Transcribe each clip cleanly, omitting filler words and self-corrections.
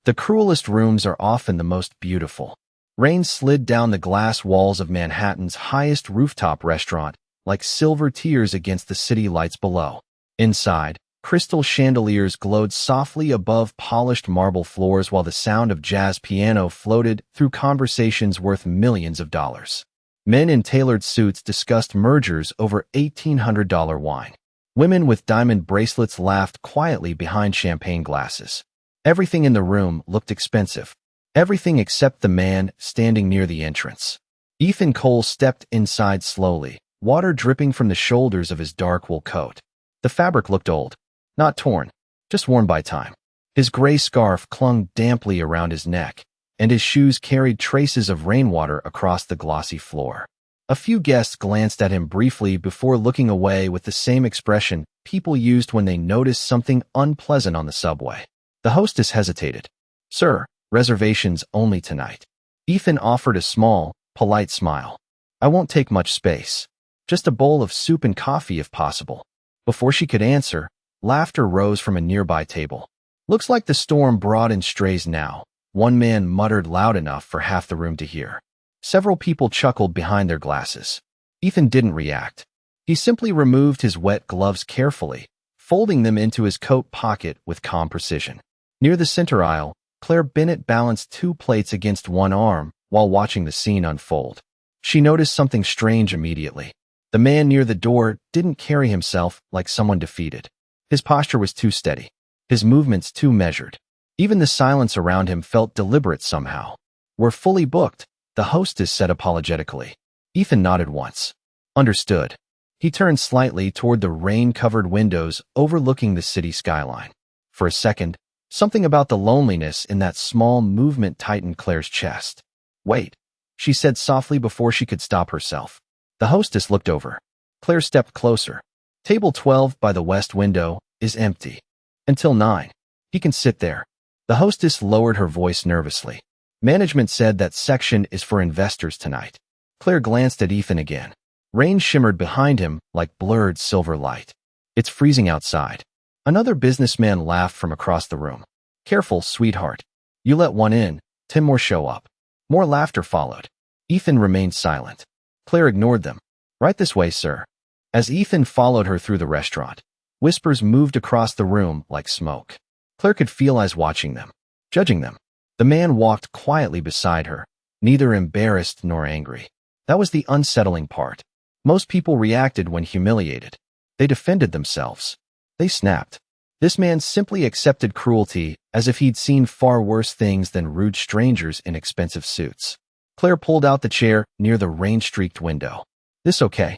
The cruelest rooms are often the most beautiful. Rain slid down the glass walls of Manhattan's highest rooftop restaurant, like silver tears against the city lights below. Inside, crystal chandeliers glowed softly above polished marble floors while the sound of jazz piano floated through conversations worth millions of dollars. Men in tailored suits discussed mergers over $1,800 wine. Women with diamond bracelets laughed quietly behind champagne glasses. Everything in the room looked expensive. Everything except the man standing near the entrance. Ethan Cole stepped inside slowly, water dripping from the shoulders of his dark wool coat. The fabric looked old. Not torn, just worn by time. His gray scarf clung damply around his neck, and his shoes carried traces of rainwater across the glossy floor. A few guests glanced at him briefly before looking away with the same expression people used when they noticed something unpleasant on the subway. The hostess hesitated. "Sir, reservations only tonight." Ethan offered a small, polite smile. "I won't take much space. Just a bowl of soup and coffee if possible." Before she could answer, laughter rose from a nearby table. "Looks like the storm brought in strays now," one man muttered loud enough for half the room to hear. Several people chuckled behind their glasses. Ethan didn't react. He simply removed his wet gloves carefully, folding them into his coat pocket with calm precision. Near the center aisle, Claire Bennett balanced two plates against one arm while watching the scene unfold. She noticed something strange immediately. The man near the door didn't carry himself like someone defeated. His posture was too steady, his movements too measured. Even the silence around him felt deliberate somehow. "We're fully booked," the hostess said apologetically. Ethan nodded once. Understood. He turned slightly toward the rain-covered windows overlooking the city skyline. For a second, something about the loneliness in that small movement tightened Claire's chest. "Wait," she said softly before she could stop herself. The hostess looked over. Claire stepped closer. "Table 12 by the west window is empty. Until 9. He can sit there." The hostess lowered her voice nervously. "Management said that section is for investors tonight." Claire glanced at Ethan again. Rain shimmered behind him like blurred silver light. "It's freezing outside." Another businessman laughed from across the room. "Careful, sweetheart. You let one in, 10 more show up." More laughter followed. Ethan remained silent. Claire ignored them. "Right this way, sir." As Ethan followed her through the restaurant, whispers moved across the room like smoke. Claire could feel eyes watching them, judging them. The man walked quietly beside her, neither embarrassed nor angry. That was the unsettling part. Most people reacted when humiliated. They defended themselves. They snapped. This man simply accepted cruelty as if he'd seen far worse things than rude strangers in expensive suits. Claire pulled out the chair near the rain-streaked window. "This okay?"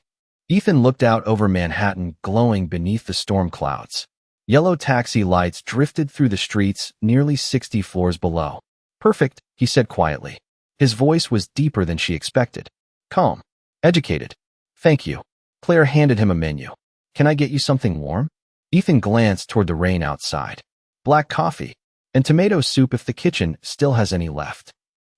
Ethan looked out over Manhattan glowing beneath the storm clouds. Yellow taxi lights drifted through the streets nearly 60 floors below. "Perfect," he said quietly. His voice was deeper than she expected. Calm. Educated. "Thank you." Claire handed him a menu. "Can I get you something warm?" Ethan glanced toward the rain outside. "Black coffee. And tomato soup if the kitchen still has any left."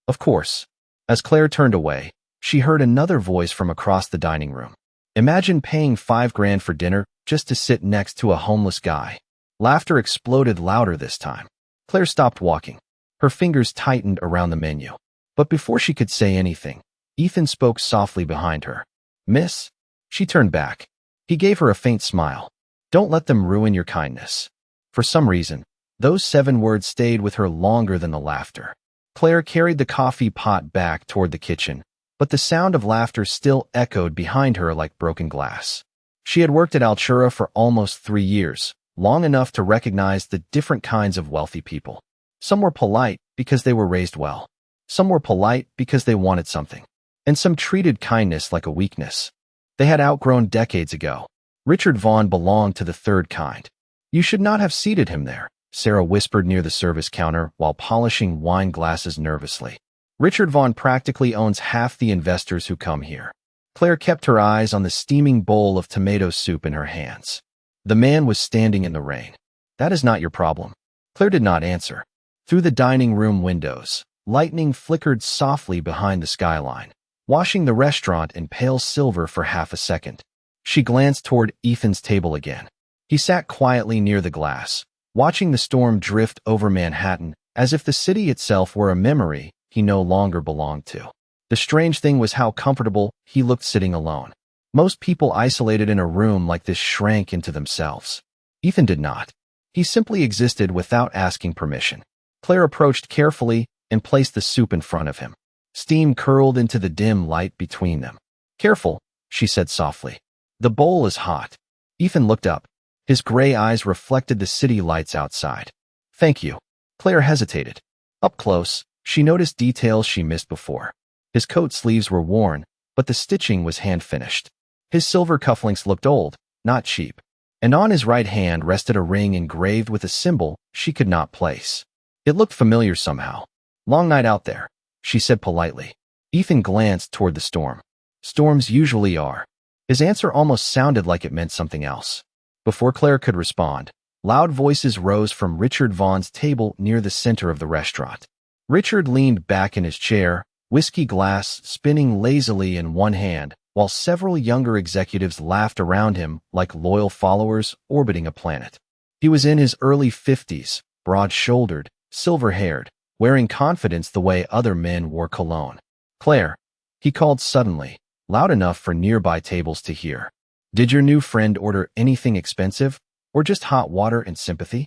"Of course." As Claire turned away, she heard another voice from across the dining room. "Imagine paying $5,000 for dinner just to sit next to a homeless guy." Laughter exploded louder this time. Claire stopped walking. Her fingers tightened around the menu. But before she could say anything, Ethan spoke softly behind her. "Miss?" She turned back. He gave her a faint smile. "Don't let them ruin your kindness." For some reason, those 7 words stayed with her longer than the laughter. Claire carried the coffee pot back toward the kitchen, but the sound of laughter still echoed behind her like broken glass. She had worked at Altura for almost 3 years, long enough to recognize the different kinds of wealthy people. Some were polite because they were raised well. Some were polite because they wanted something. And some treated kindness like a weakness. They had outgrown decades ago. Richard Vaughn belonged to the third kind. "You should not have seated him there," Sarah whispered near the service counter while polishing wine glasses nervously. "Richard Vaughn practically owns half the investors who come here." Claire kept her eyes on the steaming bowl of tomato soup in her hands. The man was standing in the rain. "That is not your problem." Claire did not answer. Through the dining room windows, lightning flickered softly behind the skyline, washing the restaurant in pale silver for half a second. She glanced toward Ethan's table again. He sat quietly near the glass, watching the storm drift over Manhattan as if the city itself were a memory he no longer belonged to. The strange thing was how comfortable he looked sitting alone. Most people isolated in a room like this shrank into themselves. Ethan did not. He simply existed without asking permission. Claire approached carefully and placed the soup in front of him. Steam curled into the dim light between them. "Careful," she said softly. "The bowl is hot." Ethan looked up. His gray eyes reflected the city lights outside. "Thank you." Claire hesitated. Up close, she noticed details she missed before. His coat sleeves were worn, but the stitching was hand-finished. His silver cufflinks looked old, not cheap, and on his right hand rested a ring engraved with a symbol she could not place. It looked familiar somehow. "Long night out there," she said politely. Ethan glanced toward the storm. Storms usually are. His answer almost sounded like it meant something else. Before Claire could respond, loud voices rose from Richard Vaughn's table near the center of the restaurant. Richard leaned back in his chair, whiskey glass spinning lazily in one hand, while several younger executives laughed around him like loyal followers orbiting a planet. He was in his early 50s, broad-shouldered, silver-haired, wearing confidence the way other men wore cologne. "Claire," he called suddenly, loud enough for nearby tables to hear. "Did your new friend order anything expensive, or just hot water and sympathy?"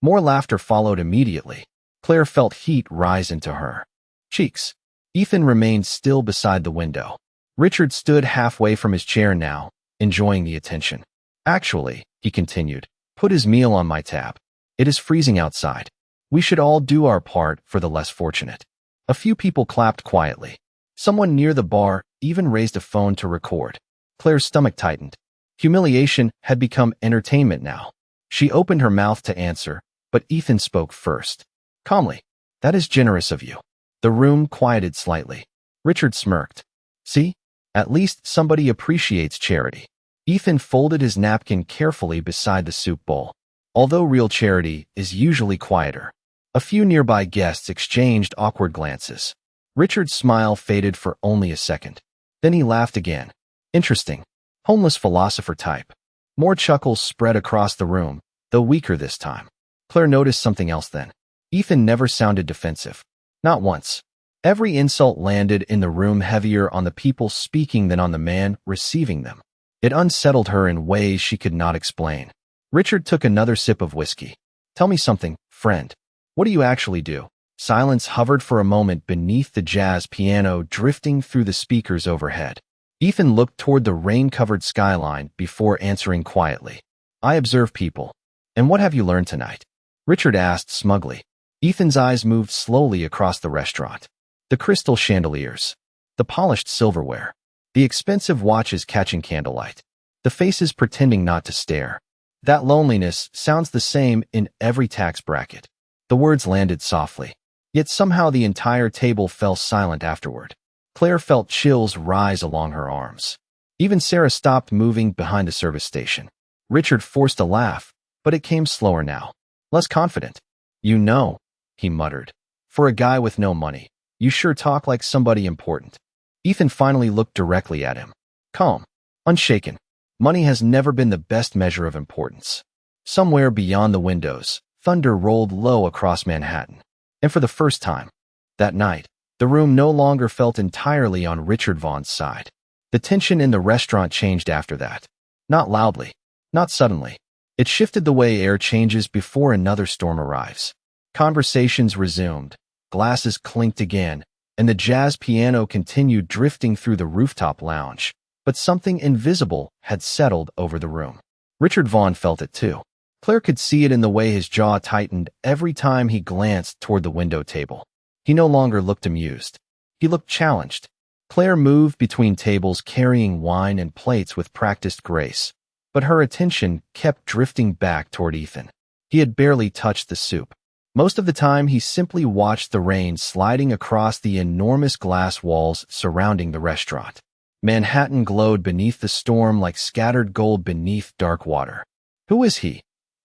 More laughter followed immediately. Claire felt heat rise into her cheeks. Ethan remained still beside the window. Richard stood halfway from his chair now, enjoying the attention. "Actually," he continued, "put his meal on my tab. It is freezing outside. We should all do our part for the less fortunate." A few people clapped quietly. Someone near the bar even raised a phone to record. Claire's stomach tightened. Humiliation had become entertainment now. She opened her mouth to answer, but Ethan spoke first. Calmly, "That is generous of you." The room quieted slightly. Richard smirked. "See? At least somebody appreciates charity." Ethan folded his napkin carefully beside the soup bowl. Although real charity is usually quieter. A few nearby guests exchanged awkward glances. Richard's smile faded for only a second. Then he laughed again. "Interesting. Homeless philosopher type." More chuckles spread across the room, though weaker this time. Claire noticed something else then. Ethan never sounded defensive. Not once. Every insult landed in the room heavier on the people speaking than on the man receiving them. It unsettled her in ways she could not explain. Richard took another sip of whiskey. "Tell me something, friend. What do you actually do?" Silence hovered for a moment beneath the jazz piano drifting through the speakers overhead. Ethan looked toward the rain-covered skyline before answering quietly. "I observe people." "And what have you learned tonight?" Richard asked smugly. Ethan's eyes moved slowly across the restaurant. The crystal chandeliers. The polished silverware. The expensive watches catching candlelight. The faces pretending not to stare. That loneliness sounds the same in every tax bracket. The words landed softly. Yet somehow the entire table fell silent afterward. Claire felt chills rise along her arms. Even Sarah stopped moving behind the service station. Richard forced a laugh, but it came slower now. Less confident. "You know," he muttered. "For a guy with no money, you sure talk like somebody important." Ethan finally looked directly at him. Calm. Unshaken. Money has never been the best measure of importance. Somewhere beyond the windows, thunder rolled low across Manhattan. And for the first time, that night, the room no longer felt entirely on Richard Vaughn's side. The tension in the restaurant changed after that. Not loudly. Not suddenly. It shifted the way air changes before another storm arrives. Conversations resumed, glasses clinked again, and the jazz piano continued drifting through the rooftop lounge. But something invisible had settled over the room. Richard Vaughn felt it too. Claire could see it in the way his jaw tightened every time he glanced toward the window table. He no longer looked amused. He looked challenged. Claire moved between tables carrying wine and plates with practiced grace, but her attention kept drifting back toward Ethan. He had barely touched the soup. Most of the time, he simply watched the rain sliding across the enormous glass walls surrounding the restaurant. Manhattan glowed beneath the storm like scattered gold beneath dark water. "Who is he?"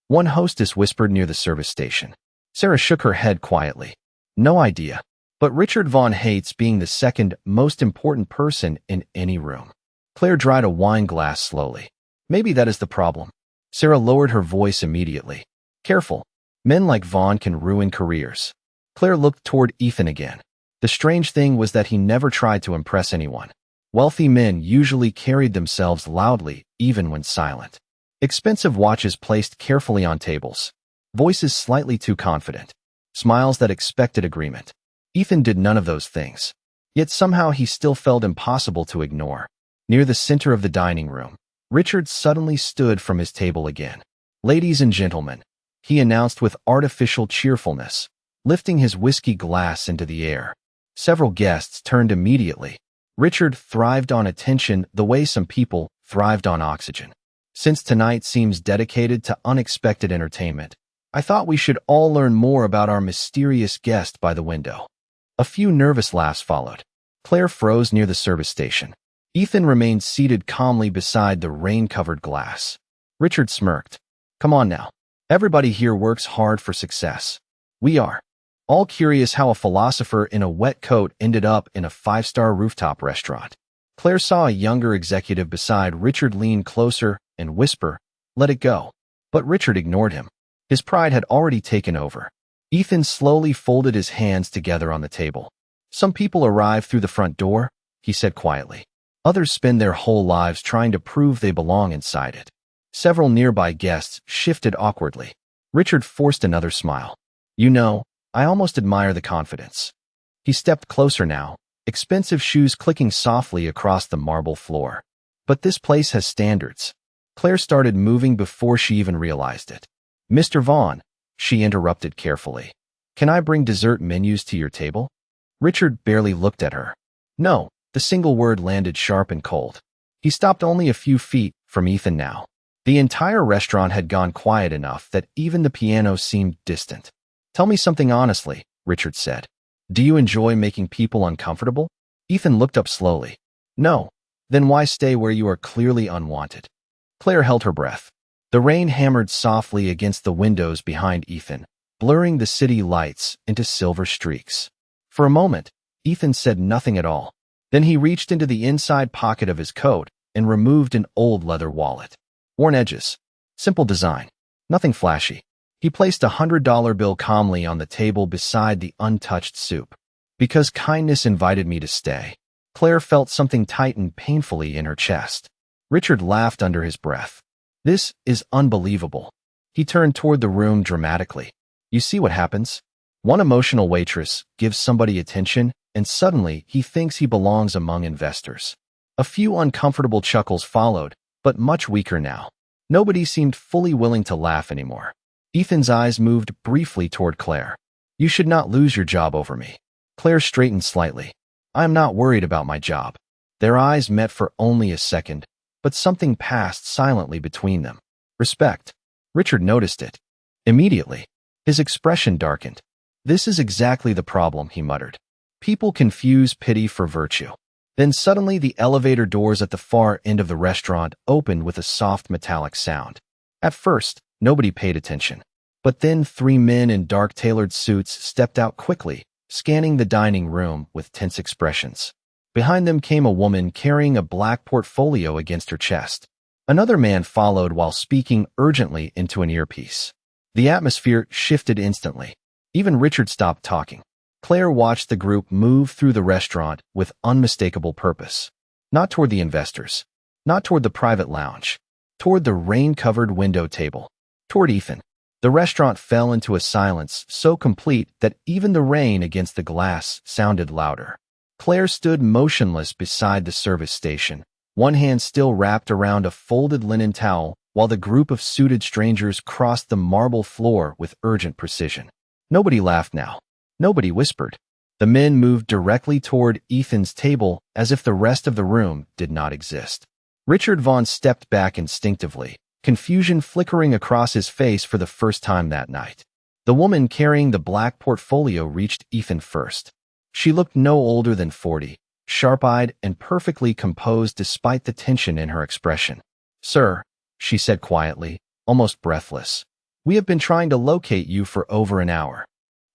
one hostess whispered near the service station. Sarah shook her head quietly. "No idea. But Richard Vaughn hates being the second most important person in any room." Claire dried a wine glass slowly. "Maybe that is the problem." Sarah lowered her voice immediately. "Careful. Men like Vaughn can ruin careers." Claire looked toward Ethan again. The strange thing was that he never tried to impress anyone. Wealthy men usually carried themselves loudly, even when silent. Expensive watches placed carefully on tables. Voices slightly too confident. Smiles that expected agreement. Ethan did none of those things. Yet somehow he still felt impossible to ignore. Near the center of the dining room, Richard suddenly stood from his table again. "Ladies and gentlemen," he announced with artificial cheerfulness, lifting his whiskey glass into the air. Several guests turned immediately. Richard thrived on attention the way some people thrived on oxygen. "Since tonight seems dedicated to unexpected entertainment, I thought we should all learn more about our mysterious guest by the window." A few nervous laughs followed. Claire froze near the service station. Ethan remained seated calmly beside the rain-covered glass. Richard smirked. "Come on now. Everybody here works hard for success. We are all curious how a philosopher in a wet coat ended up in a five-star rooftop restaurant." Claire saw a younger executive beside Richard lean closer and whisper, "Let it go." But Richard ignored him. His pride had already taken over. Ethan slowly folded his hands together on the table. "Some people arrive through the front door," he said quietly. "Others spend their whole lives trying to prove they belong inside it." Several nearby guests shifted awkwardly. Richard forced another smile. "You know, I almost admire the confidence." He stepped closer now, expensive shoes clicking softly across the marble floor. "But this place has standards." Claire started moving before she even realized it. "Mr. Vaughn," she interrupted carefully, "can I bring dessert menus to your table?" Richard barely looked at her. "No," the single word landed sharp and cold. He stopped only a few feet from Ethan now. The entire restaurant had gone quiet enough that even the piano seemed distant. "Tell me something honestly," Richard said. "Do you enjoy making people uncomfortable?" Ethan looked up slowly. "No." "Then why stay where you are clearly unwanted?" Claire held her breath. The rain hammered softly against the windows behind Ethan, blurring the city lights into silver streaks. For a moment, Ethan said nothing at all. Then he reached into the inside pocket of his coat and removed an old leather wallet. Worn edges. Simple design. Nothing flashy. He placed a $100 bill calmly on the table beside the untouched soup. "Because kindness invited me to stay." Claire felt something tighten painfully in her chest. Richard laughed under his breath. "This is unbelievable." He turned toward the room dramatically. "You see what happens? One emotional waitress gives somebody attention, and suddenly he thinks he belongs among investors." A few uncomfortable chuckles followed, but much weaker now. Nobody seemed fully willing to laugh anymore. Ethan's eyes moved briefly toward Claire. "You should not lose your job over me." Claire straightened slightly. "I am not worried about my job." Their eyes met for only a second, but something passed silently between them. Respect. Richard noticed it. Immediately, his expression darkened. "This is exactly the problem," he muttered. "People confuse pity for virtue." Then suddenly the elevator doors at the far end of the restaurant opened with a soft metallic sound. At first, nobody paid attention. But then 3 men in dark tailored suits stepped out quickly, scanning the dining room with tense expressions. Behind them came a woman carrying a black portfolio against her chest. Another man followed while speaking urgently into an earpiece. The atmosphere shifted instantly. Even Richard stopped talking. Claire watched the group move through the restaurant with unmistakable purpose. Not toward the investors. Not toward the private lounge. Toward the rain-covered window table. Toward Ethan. The restaurant fell into a silence so complete that even the rain against the glass sounded louder. Claire stood motionless beside the service station, one hand still wrapped around a folded linen towel, while the group of suited strangers crossed the marble floor with urgent precision. Nobody laughed now. Nobody whispered. The men moved directly toward Ethan's table as if the rest of the room did not exist. Richard Vaughn stepped back instinctively, confusion flickering across his face for the first time that night. The woman carrying the black portfolio reached Ethan first. She looked no older than 40, sharp-eyed and perfectly composed despite the tension in her expression. "Sir," she said quietly, almost breathless, "we have been trying to locate you for over an hour."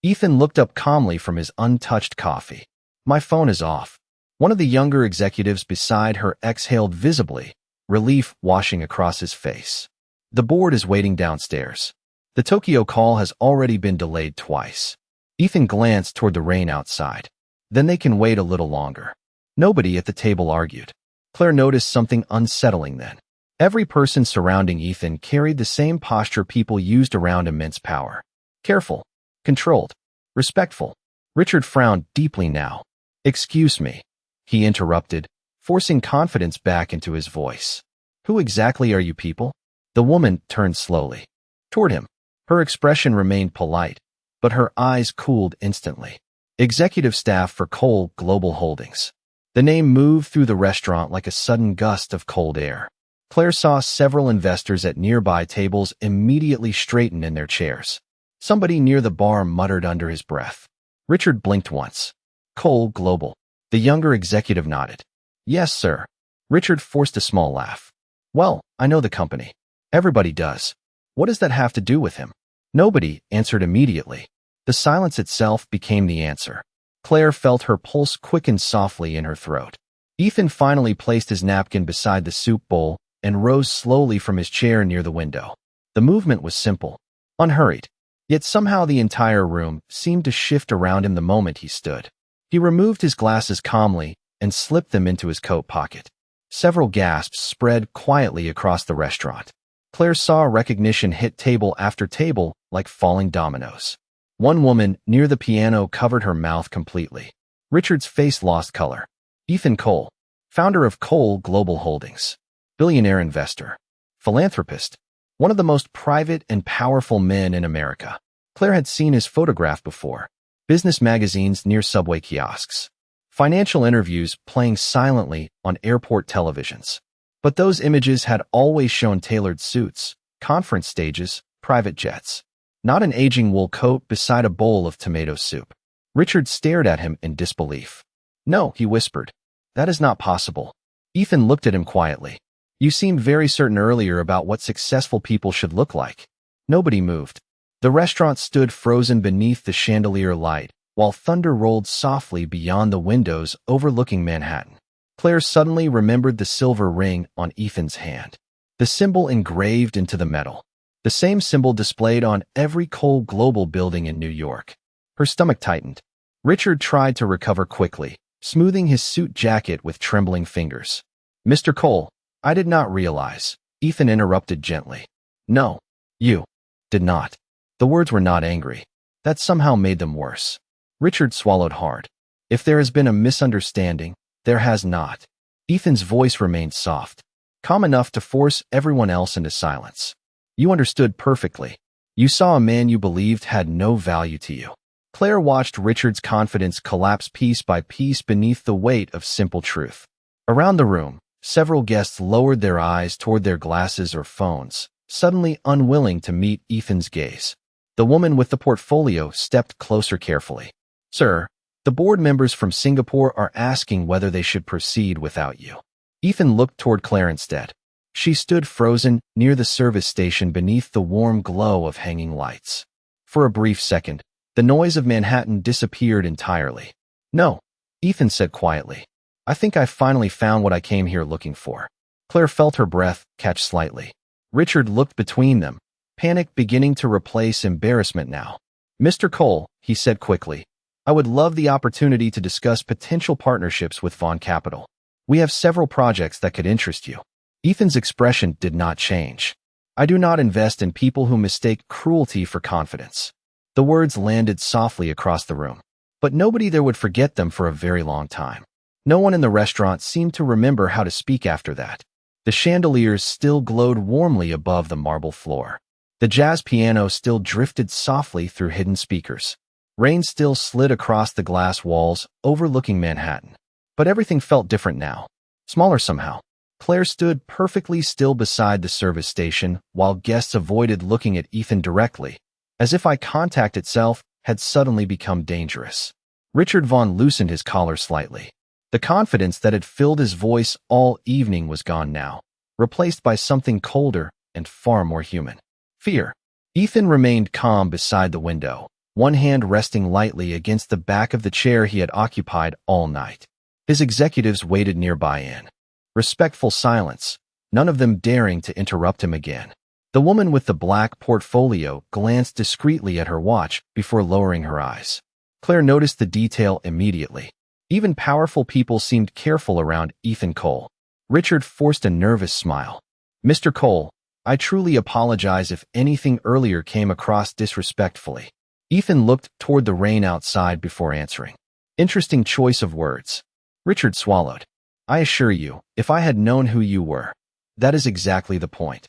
Ethan looked up calmly from his untouched coffee. "My phone is off." One of the younger executives beside her exhaled visibly, relief washing across his face. "The board is waiting downstairs. The Tokyo call has already been delayed twice." Ethan glanced toward the rain outside. Then they can wait a little longer. Nobody at the table argued. Claire noticed something unsettling then. Every person surrounding Ethan carried the same posture people used around immense power. Careful, controlled, respectful. Richard frowned deeply now. "Excuse me," he interrupted, forcing confidence back into his voice. "Who exactly are you people?" The woman turned slowly toward him. Her expression remained polite, but her eyes cooled instantly. "Executive staff for Cole Global Holdings." The name moved through the restaurant like a sudden gust of cold air. Claire saw several investors at nearby tables immediately straighten in their chairs. Somebody near the bar muttered under his breath. Richard blinked once. "Cole Global." The younger executive nodded. "Yes, sir." Richard forced a small laugh. "Well, I know the company. Everybody does. What does that have to do with him?" Nobody answered immediately. The silence itself became the answer. Claire felt her pulse quicken softly in her throat. Ethan finally placed his napkin beside the soup bowl and rose slowly from his chair near the window. The movement was simple, unhurried, yet somehow the entire room seemed to shift around him the moment he stood. He removed his glasses calmly and slipped them into his coat pocket. Several gasps spread quietly across the restaurant. Claire saw recognition hit table after table like falling dominoes. One woman near the piano covered her mouth completely. Richard's face lost color. Ethan Cole, founder of Cole Global Holdings, billionaire investor, philanthropist, one of the most private and powerful men in America. Claire had seen his photograph before. Business magazines near subway kiosks. Financial interviews playing silently on airport televisions. But those images had always shown tailored suits, conference stages, private jets. Not an aging wool coat beside a bowl of tomato soup. Richard stared at him in disbelief. "No," he whispered. "That is not possible." Ethan looked at him quietly. "You seemed very certain earlier about what successful people should look like." Nobody moved. The restaurant stood frozen beneath the chandelier light, while thunder rolled softly beyond the windows overlooking Manhattan. Claire suddenly remembered the silver ring on Ethan's hand. The symbol engraved into the metal. The same symbol displayed on every Cole Global building in New York. Her stomach tightened. Richard tried to recover quickly, smoothing his suit jacket with trembling fingers. "Mr. Cole, I did not realize," Ethan interrupted gently. "No, you did not." The words were not angry. That somehow made them worse. Richard swallowed hard. "If there has been a misunderstanding, there has not." Ethan's voice remained soft, calm enough to force everyone else into silence. "You understood perfectly. You saw a man you believed had no value to you." Claire watched Richard's confidence collapse piece by piece beneath the weight of simple truth. Around the room, several guests lowered their eyes toward their glasses or phones, suddenly unwilling to meet Ethan's gaze. The woman with the portfolio stepped closer carefully. "Sir, the board members from Singapore are asking whether they should proceed without you." Ethan looked toward Claire instead. She stood frozen near the service station beneath the warm glow of hanging lights. For a brief second, the noise of Manhattan disappeared entirely. "No," Ethan said quietly. "I think I finally found what I came here looking for." Claire felt her breath catch slightly. Richard looked between them, panic beginning to replace embarrassment now. "Mr. Cole," he said quickly, "I would love the opportunity to discuss potential partnerships with Vaughn Capital. We have several projects that could interest you." Ethan's expression did not change. "I do not invest in people who mistake cruelty for confidence." The words landed softly across the room, but nobody there would forget them for a very long time. No one in the restaurant seemed to remember how to speak after that. The chandeliers still glowed warmly above the marble floor. The jazz piano still drifted softly through hidden speakers. Rain still slid across the glass walls overlooking Manhattan. But everything felt different now, smaller somehow. Claire stood perfectly still beside the service station while guests avoided looking at Ethan directly, as if eye contact itself had suddenly become dangerous. Richard Vaughn loosened his collar slightly. The confidence that had filled his voice all evening was gone now, replaced by something colder and far more human. Fear. Ethan remained calm beside the window, one hand resting lightly against the back of the chair he had occupied all night. His executives waited nearby in respectful silence, none of them daring to interrupt him again. The woman with the black portfolio glanced discreetly at her watch before lowering her eyes. Claire noticed the detail immediately. Even powerful people seemed careful around Ethan Cole. Richard forced a nervous smile. "Mr. Cole, I truly apologize if anything earlier came across disrespectfully." Ethan looked toward the rain outside before answering. Interesting choice of words. Richard swallowed. "I assure you, if I had known who you were." "That is exactly the point."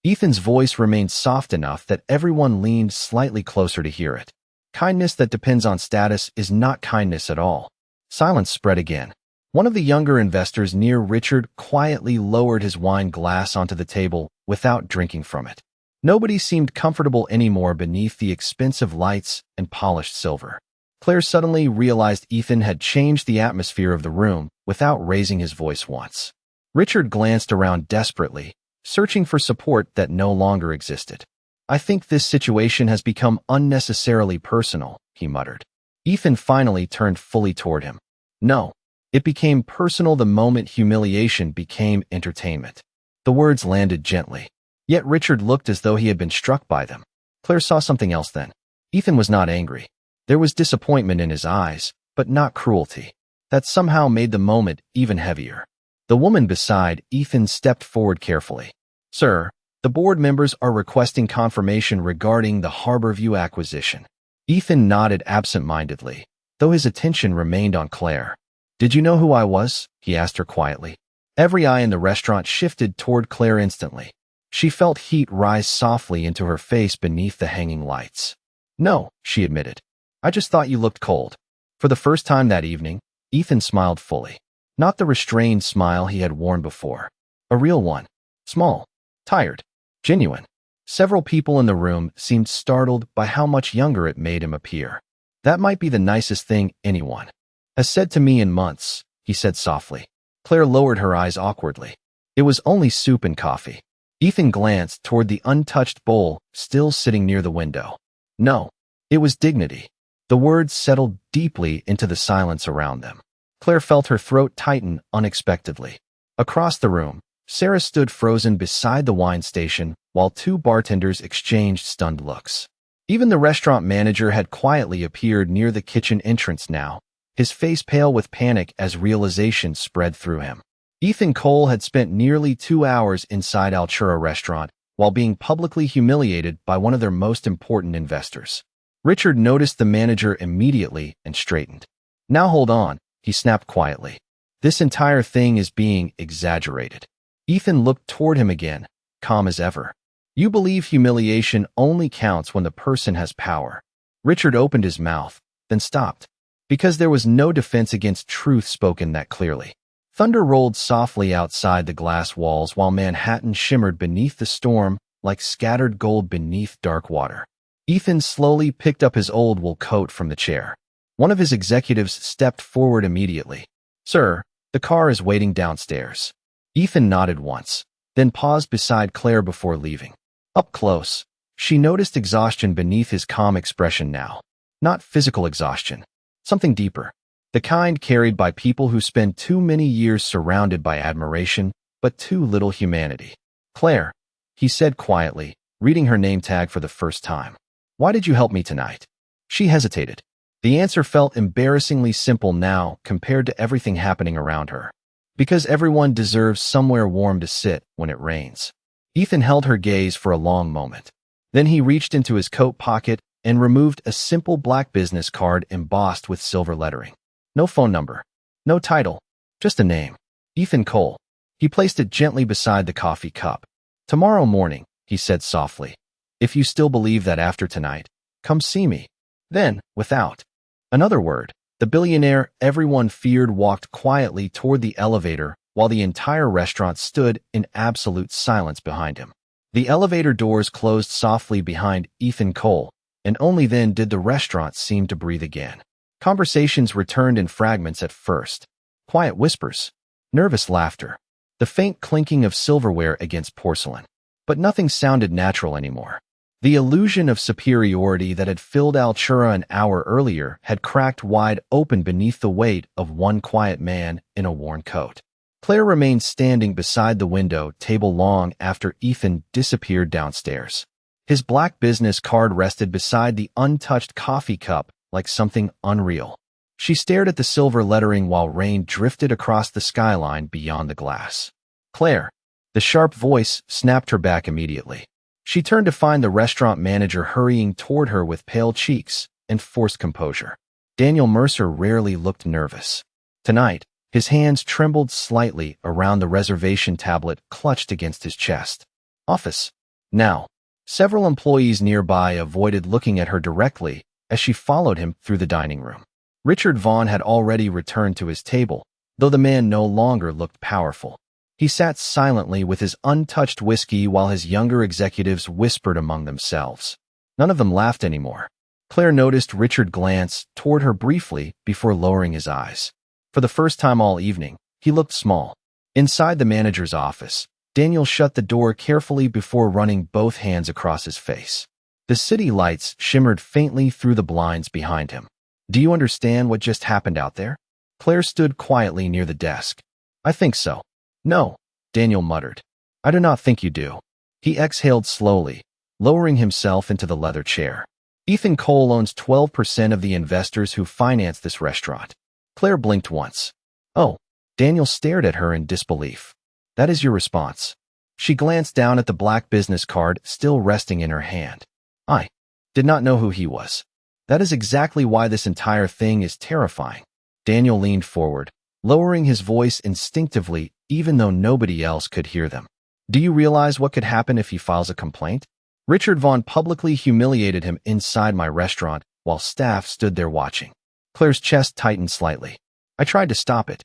Ethan's voice remained soft enough that everyone leaned slightly closer to hear it. "Kindness that depends on status is not kindness at all." Silence spread again. One of the younger investors near Richard quietly lowered his wine glass onto the table without drinking from it. Nobody seemed comfortable anymore beneath the expensive lights and polished silver. Claire suddenly realized Ethan had changed the atmosphere of the room without raising his voice once. Richard glanced around desperately, searching for support that no longer existed. "I think this situation has become unnecessarily personal," he muttered. Ethan finally turned fully toward him. "No. It became personal the moment humiliation became entertainment." The words landed gently. Yet Richard looked as though he had been struck by them. Claire saw something else then. Ethan was not angry. There was disappointment in his eyes, but not cruelty. That somehow made the moment even heavier. The woman beside Ethan stepped forward carefully. "Sir, the board members are requesting confirmation regarding the Harborview acquisition." Ethan nodded absent-mindedly, though his attention remained on Claire. "Did you know who I was?" he asked her quietly. Every eye in the restaurant shifted toward Claire instantly. She felt heat rise softly into her face beneath the hanging lights. "No," she admitted. "I just thought you looked cold." For the first time that evening, Ethan smiled fully. Not the restrained smile he had worn before. A real one. Small. Tired. Genuine. Several people in the room seemed startled by how much younger it made him appear. "That might be the nicest thing anyone has said to me in months," he said softly. Claire lowered her eyes awkwardly. It was only soup and coffee. Ethan glanced toward the untouched bowl still sitting near the window. No, it was dignity. The words settled deeply into the silence around them. Claire felt her throat tighten unexpectedly. Across the room, Sarah stood frozen beside the wine station while two bartenders exchanged stunned looks. Even the restaurant manager had quietly appeared near the kitchen entrance now, his face pale with panic as realization spread through him. Ethan Cole had spent nearly 2 hours inside Altura restaurant while being publicly humiliated by one of their most important investors. Richard noticed the manager immediately and straightened. "Now hold on," he snapped quietly. "This entire thing is being exaggerated." Ethan looked toward him again, calm as ever. "You believe humiliation only counts when the person has power." Richard opened his mouth, then stopped, because there was no defense against truth spoken that clearly. Thunder rolled softly outside the glass walls while Manhattan shimmered beneath the storm like scattered gold beneath dark water. Ethan slowly picked up his old wool coat from the chair. One of his executives stepped forward immediately. "Sir, the car is waiting downstairs." Ethan nodded once, then paused beside Claire before leaving. Up close, she noticed exhaustion beneath his calm expression now. Not physical exhaustion, something deeper. The kind carried by people who spend too many years surrounded by admiration, but too little humanity. "Claire," he said quietly, reading her name tag for the first time. "Why did you help me tonight?" She hesitated. The answer felt embarrassingly simple now compared to everything happening around her. "Because everyone deserves somewhere warm to sit when it rains." Ethan held her gaze for a long moment. Then he reached into his coat pocket and removed a simple black business card embossed with silver lettering. No phone number, no title, just a name. Ethan Cole. He placed it gently beside the coffee cup. "Tomorrow morning," he said softly. "If you still believe that after tonight, come see me." Then, without another word, the billionaire everyone feared walked quietly toward the elevator while the entire restaurant stood in absolute silence behind him. The elevator doors closed softly behind Ethan Cole, and only then did the restaurant seem to breathe again. Conversations returned in fragments at first. Quiet whispers, nervous laughter, the faint clinking of silverware against porcelain. But nothing sounded natural anymore. The illusion of superiority that had filled Altura an hour earlier had cracked wide open beneath the weight of one quiet man in a worn coat. Claire remained standing beside the window table long after Ethan disappeared downstairs. His black business card rested beside the untouched coffee cup like something unreal. She stared at the silver lettering while rain drifted across the skyline beyond the glass. Claire. The sharp voice snapped her back immediately. She turned to find the restaurant manager hurrying toward her with pale cheeks and forced composure. Daniel Mercer rarely looked nervous. Tonight, his hands trembled slightly around the reservation tablet clutched against his chest. Office. Now. Several employees nearby avoided looking at her directly as she followed him through the dining room. Richard Vaughn had already returned to his table, though the man no longer looked powerful. He sat silently with his untouched whiskey while his younger executives whispered among themselves. None of them laughed anymore. Claire noticed Richard glance toward her briefly before lowering his eyes. For the first time all evening, he looked small. Inside the manager's office, Daniel shut the door carefully before running both hands across his face. The city lights shimmered faintly through the blinds behind him. Do you understand what just happened out there? Claire stood quietly near the desk. I think so. No, Daniel muttered. I do not think you do. He exhaled slowly, lowering himself into the leather chair. Ethan Cole owns 12% of the investors who financed this restaurant. Claire blinked once. Oh, Daniel stared at her in disbelief. That is your response. She glanced down at the black business card still resting in her hand. I did not know who he was. That is exactly why this entire thing is terrifying. Daniel leaned forward, lowering his voice instinctively even though nobody else could hear them. Do you realize what could happen if he files a complaint? Richard Vaughn publicly humiliated him inside my restaurant while staff stood there watching. Claire's chest tightened slightly. I tried to stop it.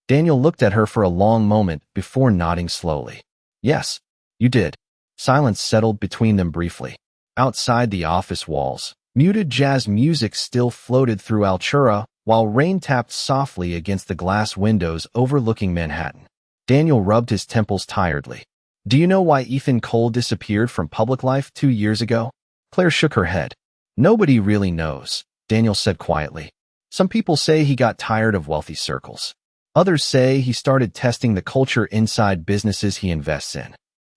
Daniel looked at her for a long moment before nodding slowly. Yes, you did. Silence settled between them briefly. Outside the office walls, muted jazz music still floated through Altura while rain tapped softly against the glass windows overlooking Manhattan. Daniel rubbed his temples tiredly. Do you know why Ethan Cole disappeared from public life 2 years ago? Claire shook her head. Nobody really knows, Daniel said quietly. Some people say he got tired of wealthy circles. Others say he started testing the culture inside businesses he invests in.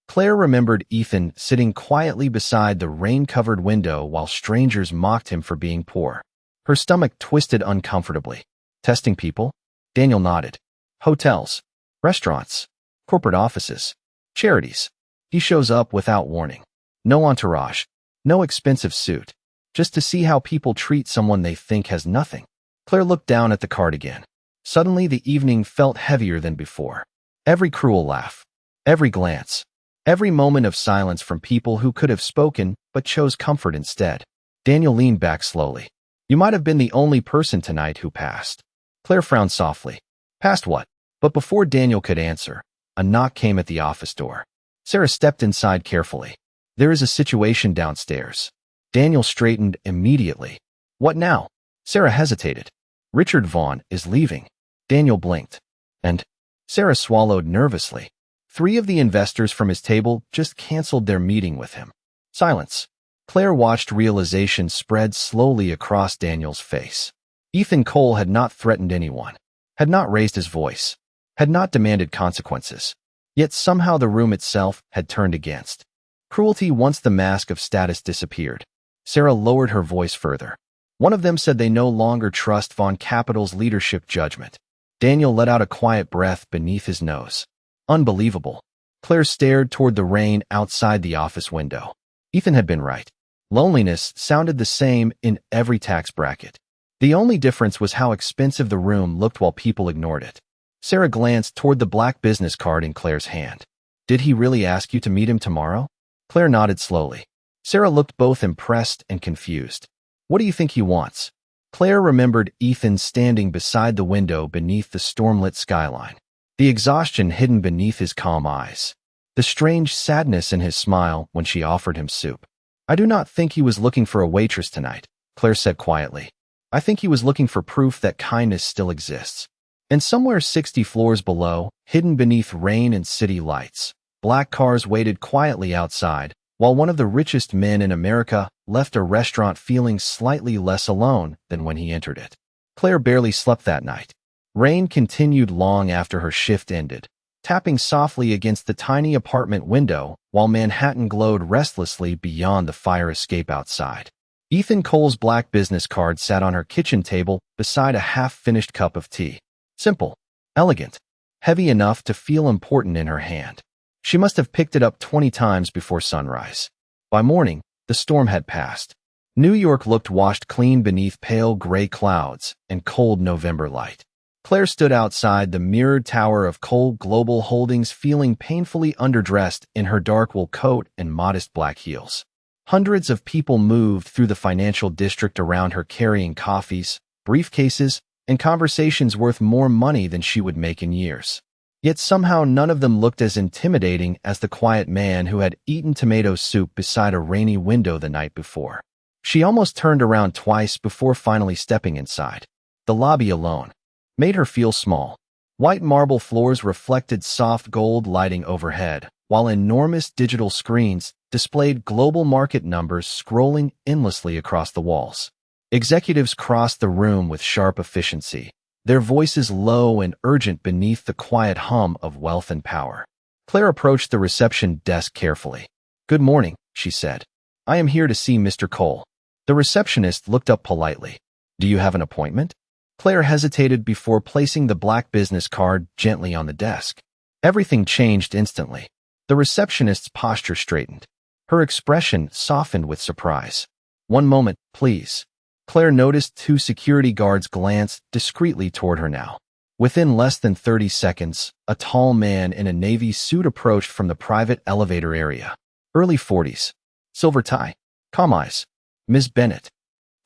Claire remembered Ethan sitting quietly beside the rain-covered window while strangers mocked him for being poor. Her stomach twisted uncomfortably. Testing people? Daniel nodded. Hotels, restaurants, corporate offices, charities. He shows up without warning. No entourage, no expensive suit, just to see how people treat someone they think has nothing. Claire looked down at the card again. Suddenly the evening felt heavier than before. Every cruel laugh, every glance, every moment of silence from people who could have spoken but chose comfort instead. Daniel leaned back slowly. You might have been the only person tonight who passed. Claire frowned softly. Passed what? But before Daniel could answer, a knock came at the office door. Sarah stepped inside carefully. There is a situation downstairs. Daniel straightened immediately. What now? Sarah hesitated. Richard Vaughn is leaving. Daniel blinked. And Sarah swallowed nervously. 3 of the investors from his table just canceled their meeting with him. Silence. Claire watched realization spread slowly across Daniel's face. Ethan Cole had not threatened anyone, had not raised his voice, had not demanded consequences. Yet somehow the room itself had turned against. Cruelty once the mask of status disappeared. Sarah lowered her voice further. One of them said they no longer trust Vaughn Capital's leadership judgment. Daniel let out a quiet breath beneath his nose. Unbelievable. Claire stared toward the rain outside the office window. Ethan had been right. Loneliness sounded the same in every tax bracket. The only difference was how expensive the room looked while people ignored it. Sarah glanced toward the black business card in Claire's hand. Did he really ask you to meet him tomorrow? Claire nodded slowly. Sarah looked both impressed and confused. What do you think he wants? Claire remembered Ethan standing beside the window beneath the stormlit skyline. The exhaustion hidden beneath his calm eyes. The strange sadness in his smile when she offered him soup. I do not think he was looking for a waitress tonight, Claire said quietly. I think he was looking for proof that kindness still exists. And somewhere 60 floors below, hidden beneath rain and city lights, black cars waited quietly outside, while one of the richest men in America left a restaurant feeling slightly less alone than when he entered it. Claire barely slept that night. Rain continued long after her shift ended, tapping softly against the tiny apartment window while Manhattan glowed restlessly beyond the fire escape outside. Ethan Cole's black business card sat on her kitchen table beside a half-finished cup of tea. Simple, elegant, heavy enough to feel important in her hand. She must have picked it up 20 times before sunrise. By morning, the storm had passed. New York looked washed clean beneath pale gray clouds and cold November light. Claire stood outside the mirrored tower of Cole Global Holdings feeling painfully underdressed in her dark wool coat and modest black heels. Hundreds of people moved through the financial district around her carrying coffees, briefcases, and conversations worth more money than she would make in years. Yet somehow none of them looked as intimidating as the quiet man who had eaten tomato soup beside a rainy window the night before. She almost turned around twice before finally stepping inside. The lobby alone made her feel small. White marble floors reflected soft gold lighting overhead, while enormous digital screens displayed global market numbers scrolling endlessly across the walls. Executives crossed the room with sharp efficiency, their voices low and urgent beneath the quiet hum of wealth and power. Claire approached the reception desk carefully. "Good morning," she said. "I am here to see Mr. Cole." The receptionist looked up politely. "Do you have an appointment?" Claire hesitated before placing the black business card gently on the desk. Everything changed instantly. The receptionist's posture straightened. Her expression softened with surprise. "One moment, please." Claire noticed two security guards glance discreetly toward her now. Within less than 30 seconds, a tall man in a navy suit approached from the private elevator area. Early 40s. Silver tie. Calm eyes. "Ms. Bennett."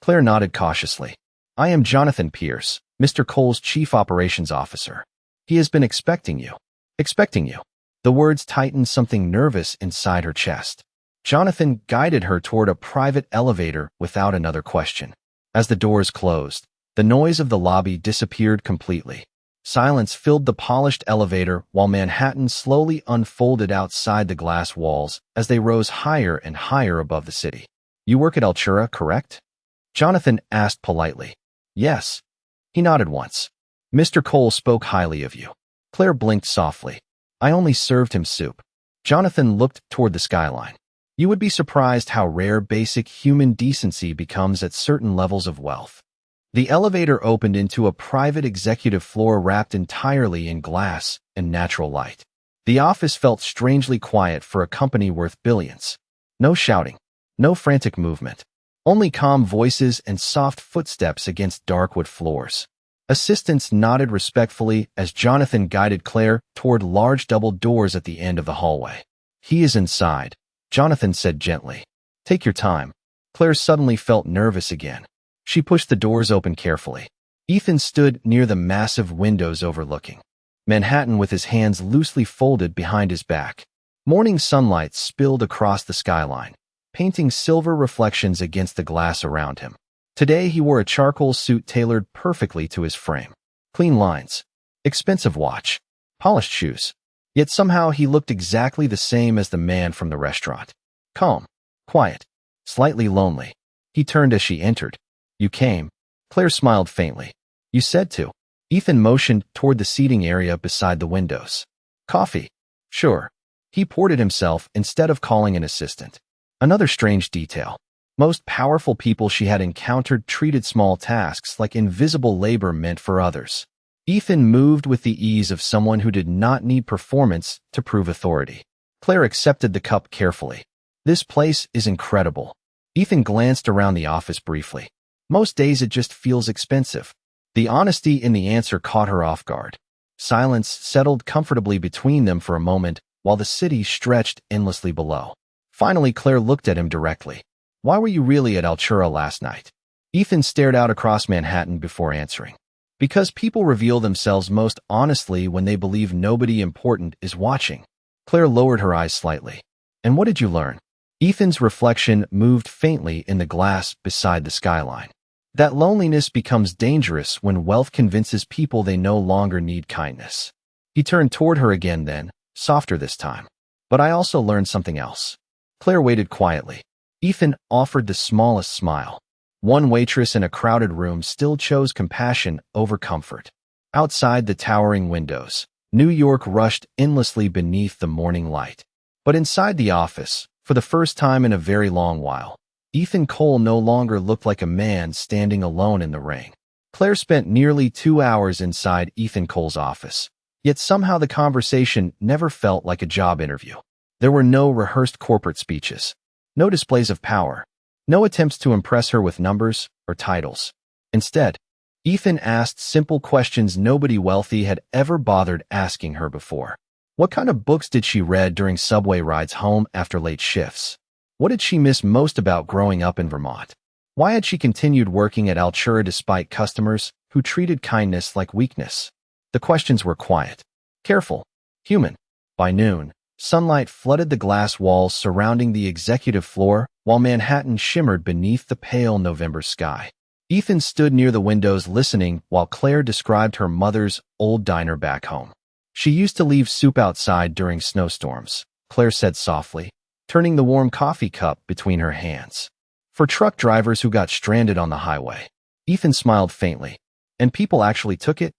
Claire nodded cautiously. "I am Jonathan Pierce, Mr. Cole's chief operations officer. He has been expecting you." "Expecting you." The words tightened something nervous inside her chest. Jonathan guided her toward a private elevator without another question. As the doors closed, the noise of the lobby disappeared completely. Silence filled the polished elevator while Manhattan slowly unfolded outside the glass walls as they rose higher and higher above the city. "You work at Altura, correct?" Jonathan asked politely. "Yes." He nodded once. "Mr. Cole spoke highly of you." Claire blinked softly. "I only served him soup." Jonathan looked toward the skyline. "You would be surprised how rare basic human decency becomes at certain levels of wealth." The elevator opened into a private executive floor wrapped entirely in glass and natural light. The office felt strangely quiet for a company worth billions. No shouting, no frantic movement, only calm voices and soft footsteps against dark wood floors. Assistants nodded respectfully as Jonathan guided Claire toward large double doors at the end of the hallway. "He is inside," Jonathan said gently. "Take your time." Claire suddenly felt nervous again. She pushed the doors open carefully. Ethan stood near the massive windows overlooking Manhattan with his hands loosely folded behind his back. Morning sunlight spilled across the skyline, painting silver reflections against the glass around him. Today he wore a charcoal suit tailored perfectly to his frame. Clean lines, expensive watch, polished shoes. Yet somehow he looked exactly the same as the man from the restaurant. Calm, quiet, slightly lonely. He turned as she entered. "You came." Claire smiled faintly. "You said to." Ethan motioned toward the seating area beside the windows. "Coffee?" "Sure." He poured it himself instead of calling an assistant. Another strange detail. Most powerful people she had encountered treated small tasks like invisible labor meant for others. Ethan moved with the ease of someone who did not need performance to prove authority. Claire accepted the cup carefully. "This place is incredible." Ethan glanced around the office briefly. "Most days it just feels expensive." The honesty in the answer caught her off guard. Silence settled comfortably between them for a moment while the city stretched endlessly below. Finally, Claire looked at him directly. "Why were you really at Altura last night?" Ethan stared out across Manhattan before answering. "Because people reveal themselves most honestly when they believe nobody important is watching." Claire lowered her eyes slightly. "And what did you learn?" Ethan's reflection moved faintly in the glass beside the skyline. "That loneliness becomes dangerous when wealth convinces people they no longer need kindness." He turned toward her again then, softer this time. "But I also learned something else." Claire waited quietly. Ethan offered the smallest smile. One waitress in a crowded room still chose compassion over comfort. Outside the towering windows, New York rushed endlessly beneath the morning light. But inside the office, for the first time in a very long while, Ethan Cole no longer looked like a man standing alone in the rain. Claire spent nearly 2 hours inside Ethan Cole's office, yet somehow the conversation never felt like a job interview. There were no rehearsed corporate speeches, no displays of power, no attempts to impress her with numbers or titles. Instead, Ethan asked simple questions nobody wealthy had ever bothered asking her before. What kind of books did she read during subway rides home after late shifts? What did she miss most about growing up in Vermont? Why had she continued working at Altura despite customers who treated kindness like weakness? The questions were quiet, careful, human. By noon, sunlight flooded the glass walls surrounding the executive floor while Manhattan shimmered beneath the pale November sky. Ethan stood near the windows listening while Claire described her mother's old diner back home. She used to leave soup outside during snowstorms, Claire said softly, turning the warm coffee cup between her hands. For truck drivers who got stranded on the highway. Ethan smiled faintly. And people actually took it?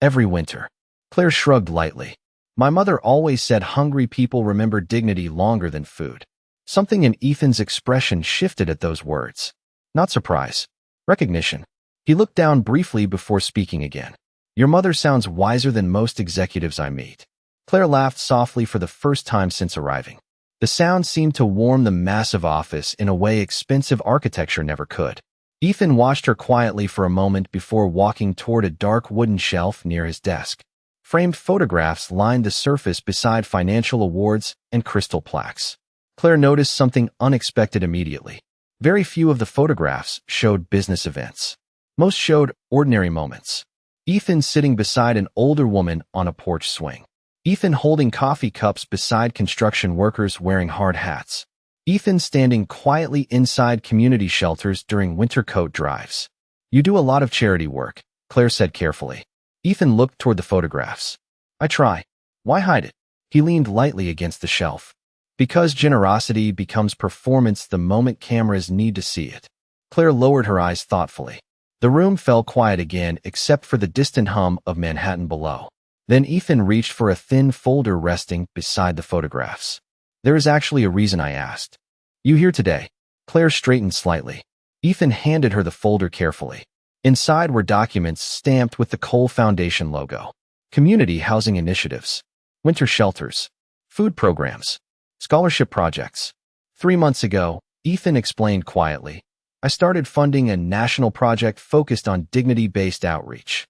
Every winter. Claire shrugged lightly. My mother always said hungry people remember dignity longer than food. Something in Ethan's expression shifted at those words. Not surprise. Recognition. He looked down briefly before speaking again. Your mother sounds wiser than most executives I meet. Claire laughed softly for the first time since arriving. The sound seemed to warm the massive office in a way expensive architecture never could. Ethan watched her quietly for a moment before walking toward a dark wooden shelf near his desk. Framed photographs lined the surface beside financial awards and crystal plaques. Claire noticed something unexpected immediately. Very few of the photographs showed business events. Most showed ordinary moments. Ethan sitting beside an older woman on a porch swing. Ethan holding coffee cups beside construction workers wearing hard hats. Ethan standing quietly inside community shelters during winter coat drives. You do a lot of charity work, Claire said carefully. Ethan looked toward the photographs. I try. Why hide it? He leaned lightly against the shelf. Because generosity becomes performance the moment cameras need to see it. Claire lowered her eyes thoughtfully. The room fell quiet again except for the distant hum of Manhattan below. Then Ethan reached for a thin folder resting beside the photographs. There is actually a reason I asked. You here today? Claire straightened slightly. Ethan handed her the folder carefully. Inside were documents stamped with the Cole Foundation logo. Community housing initiatives. Winter shelters. Food programs. Scholarship projects. 3 months ago, Ethan explained quietly, I started funding a national project focused on dignity-based outreach.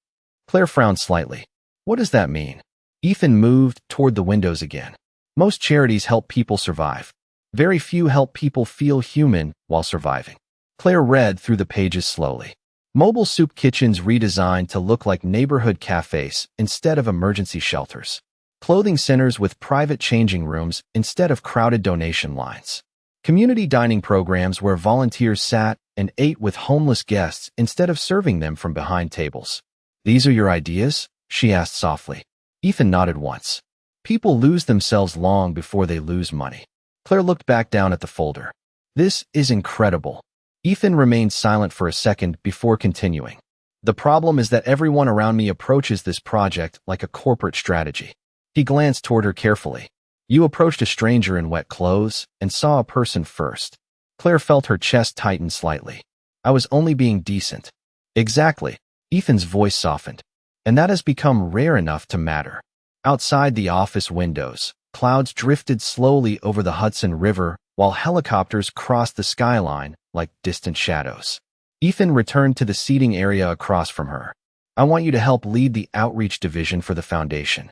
Claire frowned slightly. What does that mean? Ethan moved toward the windows again. Most charities help people survive. Very few help people feel human while surviving. Claire read through the pages slowly. Mobile soup kitchens redesigned to look like neighborhood cafes instead of emergency shelters. Clothing centers with private changing rooms instead of crowded donation lines. Community dining programs where volunteers sat and ate with homeless guests instead of serving them from behind tables. These are your ideas? She asked softly. Ethan nodded once. People lose themselves long before they lose money. Claire looked back down at the folder. This is incredible. Ethan remained silent for a second before continuing. The problem is that everyone around me approaches this project like a corporate strategy. He glanced toward her carefully. You approached a stranger in wet clothes and saw a person first. Claire felt her chest tighten slightly. I was only being decent. Exactly. Ethan's voice softened. And that has become rare enough to matter. Outside the office windows, clouds drifted slowly over the Hudson River while helicopters crossed the skyline like distant shadows. Ethan returned to the seating area across from her. I want you to help lead the outreach division for the foundation.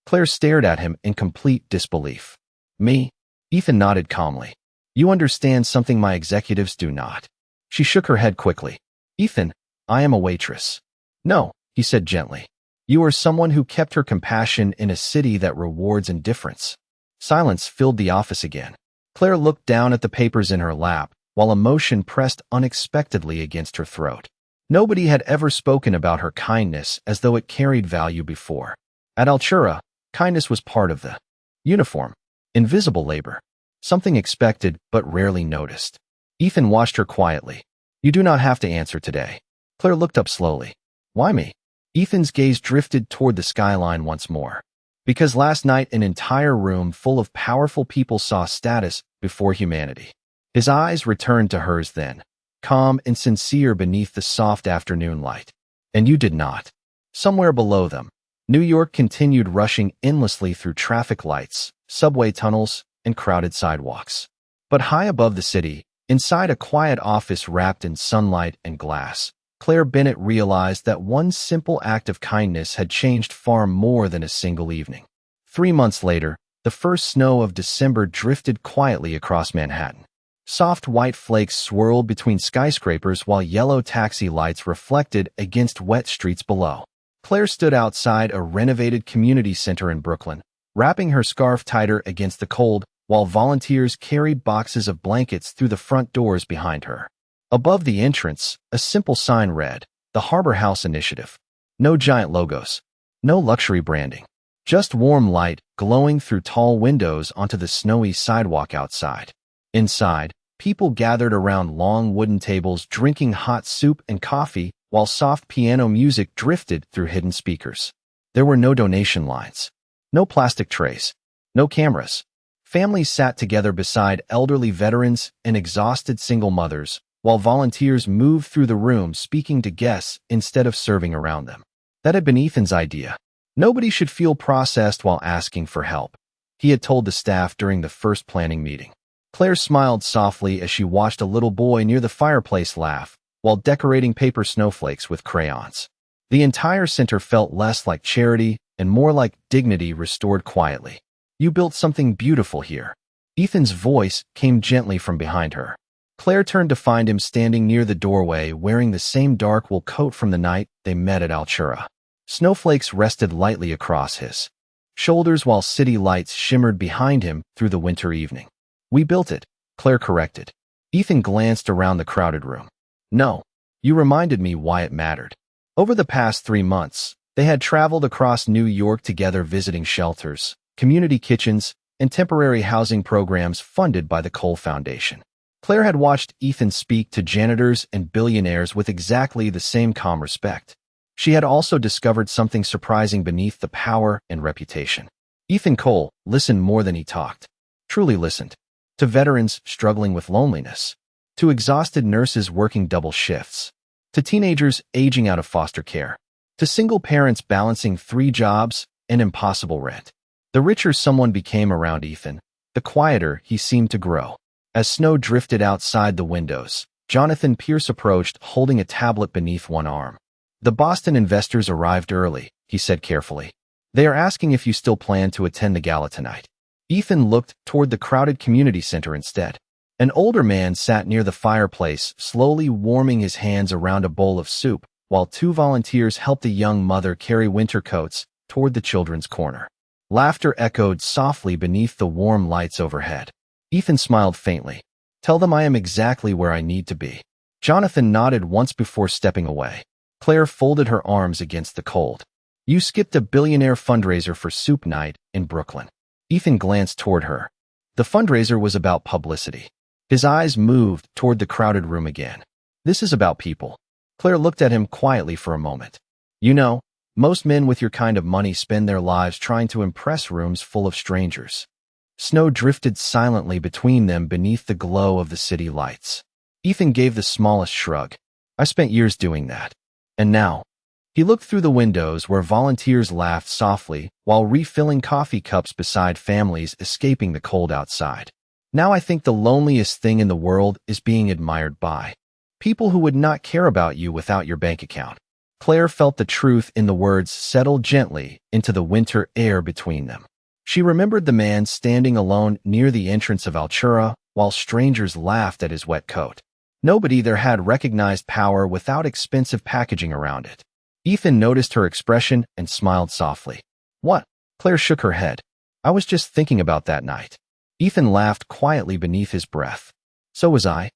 Claire stared at him in complete disbelief. Me? Ethan nodded calmly. You understand something my executives do not. She shook her head quickly. Ethan, I am a waitress. No, he said gently. You are someone who kept her compassion in a city that rewards indifference. Silence filled the office again. Claire looked down at the papers in her lap, while emotion pressed unexpectedly against her throat. Nobody had ever spoken about her kindness as though it carried value before. At Altura, kindness was part of the uniform, invisible labor, something expected but rarely noticed. Ethan watched her quietly. You do not have to answer today. Claire looked up slowly. Why me? Ethan's gaze drifted toward the skyline once more. Because last night an entire room full of powerful people saw status before humanity. His eyes returned to hers then, calm and sincere beneath the soft afternoon light. And you did not. Somewhere below them, New York continued rushing endlessly through traffic lights, subway tunnels, and crowded sidewalks. But high above the city, inside a quiet office wrapped in sunlight and glass, Claire Bennett realized that one simple act of kindness had changed far more than a single evening. 3 months later, the first snow of December drifted quietly across Manhattan. Soft white flakes swirled between skyscrapers while yellow taxi lights reflected against wet streets below. Claire stood outside a renovated community center in Brooklyn, wrapping her scarf tighter against the cold, while volunteers carried boxes of blankets through the front doors behind her. Above the entrance, a simple sign read, "The Harbor House Initiative." No giant logos. No luxury branding. Just warm light glowing through tall windows onto the snowy sidewalk outside. Inside, people gathered around long wooden tables drinking hot soup and coffee while soft piano music drifted through hidden speakers. There were no donation lines. No plastic trays. No cameras. Families sat together beside elderly veterans and exhausted single mothers, while volunteers moved through the room speaking to guests instead of serving around them. That had been Ethan's idea. Nobody should feel processed while asking for help, he had told the staff during the first planning meeting. Claire smiled softly as she watched a little boy near the fireplace laugh while decorating paper snowflakes with crayons. The entire center felt less like charity and more like dignity restored quietly. You built something beautiful here. Ethan's voice came gently from behind her. Claire turned to find him standing near the doorway wearing the same dark wool coat from the night they met at Altura. Snowflakes rested lightly across his shoulders while city lights shimmered behind him through the winter evening. "We built it," Claire corrected. Ethan glanced around the crowded room. "No, you reminded me why it mattered." Over the past 3 months, they had traveled across New York together visiting shelters, community kitchens, and temporary housing programs funded by the Cole Foundation. Claire had watched Ethan speak to janitors and billionaires with exactly the same calm respect. She had also discovered something surprising beneath the power and reputation. Ethan Cole listened more than he talked. Truly listened. To veterans struggling with loneliness. To exhausted nurses working double shifts. To teenagers aging out of foster care. To single parents balancing 3 jobs and impossible rent. The richer someone became around Ethan, the quieter he seemed to grow. As snow drifted outside the windows, Jonathan Pierce approached, holding a tablet beneath one arm. "The Boston investors arrived early," he said carefully. "They are asking if you still plan to attend the gala tonight." Ethan looked toward the crowded community center instead. An older man sat near the fireplace, slowly warming his hands around a bowl of soup, while 2 volunteers helped a young mother carry winter coats toward the children's corner. Laughter echoed softly beneath the warm lights overhead. Ethan smiled faintly. "Tell them I am exactly where I need to be." Jonathan nodded once before stepping away. Claire folded her arms against the cold. "You skipped a Billionaire fundraiser for soup night in Brooklyn." Ethan glanced toward her. The fundraiser was about publicity. His eyes moved toward the crowded room again. "This is about people." Claire looked at him quietly for a moment. "You know, most men with your kind of money spend their lives trying to impress rooms full of strangers." Snow drifted silently between them beneath the glow of the city lights. Ethan gave the smallest shrug. "I spent years doing that. And now?" He looked through the windows where volunteers laughed softly while refilling coffee cups beside families escaping the cold outside. "Now I think the loneliest thing in the world is being admired by people who would not care about you without your bank account." Claire felt the truth in the words settle gently into the winter air between them. She remembered the man standing alone near the entrance of Altura while strangers laughed at his wet coat. Nobody there had recognized power without expensive packaging around it. Ethan noticed her expression and smiled softly. "What?" Claire shook her head. "I was just thinking about that night." Ethan laughed quietly beneath his breath. "So was I."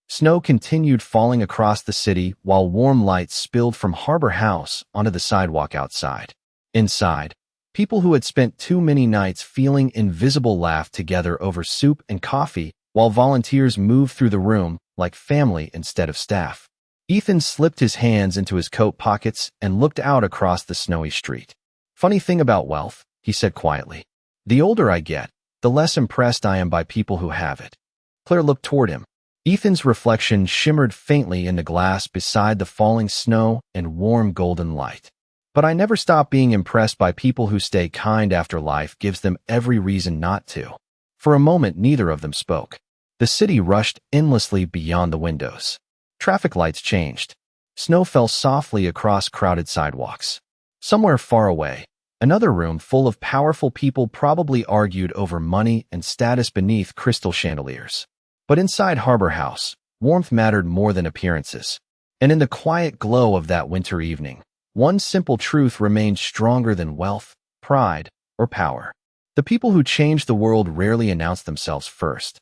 Snow continued falling across the city while warm lights spilled from Harbor House onto the sidewalk outside. Inside, people who had spent too many nights feeling invisible laughed together over soup and coffee while volunteers moved through the room like family instead of staff. Ethan slipped his hands into his coat pockets and looked out across the snowy street. Funny thing about wealth, he said quietly. The older I get, the less impressed I am by people who have it. Claire looked toward him. Ethan's reflection shimmered faintly in the glass beside the falling snow and warm golden light. But I never stop being impressed by people who stay kind after life gives them every reason not to. For a moment, neither of them spoke. The city rushed endlessly beyond the windows. Traffic lights changed. Snow fell softly across crowded sidewalks. Somewhere far away, another room full of powerful people probably argued over money and status beneath crystal chandeliers. But inside Harbor House, warmth mattered more than appearances. And in the quiet glow of that winter evening, one simple truth remained stronger than wealth, pride, or power. The people who changed the world rarely announced themselves first.